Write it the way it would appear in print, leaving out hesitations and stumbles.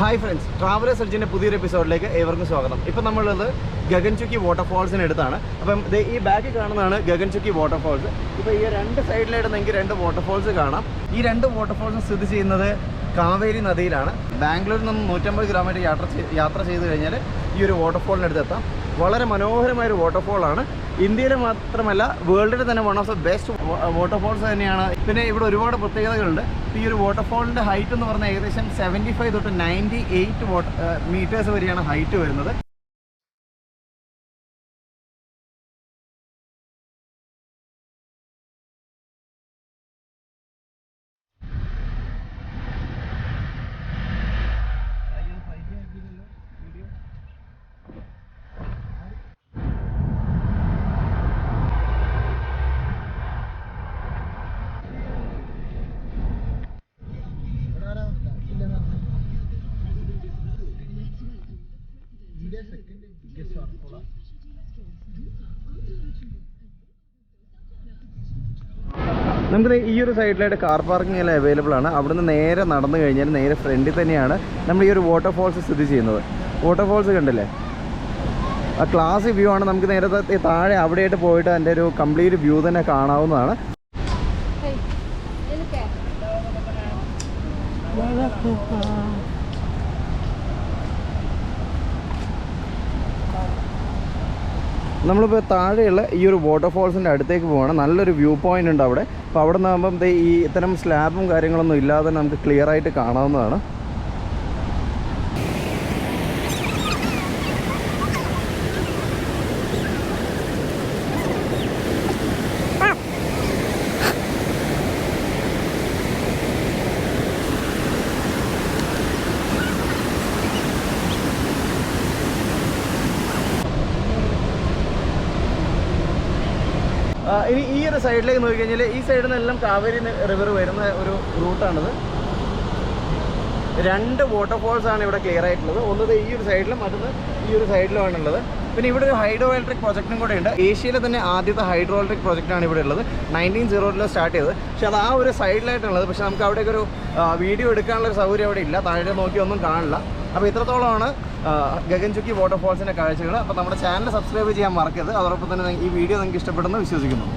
Hi friends, Traveler Surgeon പുതിയൊരു എപ്പിസോഡിലേക്ക് ഏവർക്കും സ്വാഗതം. ഇപ്പോൾ നമ്മളുള്ളത് ഗഗൻചുക്കി വാട്ടർഫാൾസിന് അടുത്താണ്. അപ്പം ഈ ബാക്കിൽ കാണുന്നതാണ് ഗഗൻചുക്കി വാട്ടർഫാൾസ്. ഇപ്പോൾ ഈ രണ്ട് സൈഡിലായിട്ട് നിങ്ങൾക്ക് രണ്ട് വാട്ടർഫാൾസ് കാണാം. ഈ രണ്ട് വാട്ടർഫാൾസും സ്ഥിതി ചെയ്യുന്നത് കാവേരി നദിയിലാണ്. ബാംഗ്ലൂരിൽ നിന്ന് 150 കിലോമീറ്റർ യാത്ര ചെയ്ത് കഴിഞ്ഞാൽ ഈ ഒരു വാട്ടർഫാളിനടുത്ത് എത്താം. വളരെ മനോഹരമായൊരു വാട്ടർഫാളാണ്. ഇന്ത്യയിൽ മാത്രമല്ല വേൾഡിൽ തന്നെ one of the best waterfalls തന്നെയാണ്. പിന്നെ ഇവിടെ ഒരുപാട് പ്രത്യേകതകളുണ്ട്. ഈ ഒരു വാട്ടർഫാളിൻ്റെ ഹൈറ്റ് എന്ന് പറഞ്ഞാൽ ഏകദേശം 75 തൊട്ട് 98 മീറ്റേഴ്സ് വരെയാണ് ഹൈറ്റ് വരുന്നത്. നമുക്ക് ഈ ഒരു സൈഡിലായിട്ട് കാർ പാർക്കിംഗ് എല്ലാം അവൈലബിൾ ആണ്. അവിടുന്ന് നേരെ നടന്നു കഴിഞ്ഞാൽ നേരെ ഫ്രണ്ടിൽ തന്നെയാണ് നമ്മൾ ഈ ഒരു വാട്ടർഫാൾസ് സ്ഥിതി ചെയ്യുന്നത്. വാട്ടർഫാൾസ് കണ്ടില്ലേ, ആ ക്ലാസിക് വ്യൂ ആണ്. നമുക്ക് നേരത്തെ താഴെ അവിടെയായിട്ട് പോയിട്ട് അതിൻ്റെ ഒരു കംപ്ലീറ്റ് വ്യൂ തന്നെ കാണാവുന്നതാണ്. നമ്മളിപ്പോൾ താഴെയുള്ള ഈ ഒരു വാട്ടർഫാൾസിൻ്റെ അടുത്തേക്ക് പോവുകയാണ്. നല്ലൊരു വ്യൂ പോയിൻ്റ് ഉണ്ട് അവിടെ. അപ്പോൾ അവിടെ നിന്നാകുമ്പം ഈ ഇത്തരം സ്ലാബും കാര്യങ്ങളൊന്നും ഇല്ലാതെ നമുക്ക് ക്ലിയർ ആയിട്ട് കാണാവുന്നതാണ്. ഇനി ഈ ഒരു സൈഡിലേക്ക് നോക്കിക്കഴിഞ്ഞാൽ ഈ സൈഡിൽ നിന്നെല്ലാം കാവേരി റിവർ വരുന്ന ഒരു റൂട്ടാണിത്. രണ്ട് വാട്ടർഫാൾസാണ് ഇവിടെ ക്ലിയർ ആയിട്ടുള്ളത്. ഒന്നത് ഈ ഒരു സൈഡിലും മറ്റൊന്ന് ഈ ഒരു സൈഡിലുമാണുള്ളത്. പിന്നെ ഇവിടെ ഒരു ഹൈഡ്രോ ഇലക്ട്രിക് പ്രൊജക്റ്റും കൂടെ ഉണ്ട്. ഏഷ്യയിലെ തന്നെ ആദ്യത്തെ ഹൈഡ്രോ ഇലക്ട്രിക് പ്രൊജക്റ്റാണ് ഇവിടെ ഉള്ളത്. 1900 സ്റ്റാർട്ട് ചെയ്തത്. പക്ഷെ അത് ആ ഒരു സൈഡിലായിട്ടുള്ളത്. പക്ഷെ നമുക്ക് അവിടേക്ക് ഒരു വീഡിയോ എടുക്കാനുള്ളൊരു സൗകര്യം അവിടെ ഇല്ല. താഴെ നോക്കി ഒന്നും കാണില്ല. അപ്പോൾ ഇത്രത്തോളമാണ് ഗഗൻചുക്കി വാട്ടർഫാൾസിൻ്റെ കാഴ്ചകൾ. അപ്പോൾ നമ്മുടെ ചാനൽ സബ്സ്ക്രൈബ് ചെയ്യാൻ മറക്കരുത്. അതോടൊപ്പം തന്നെ ഈ വീഡിയോ നിങ്ങൾക്ക് ഇഷ്ടപ്പെടുന്നു വിശ്വസിക്കുന്നു.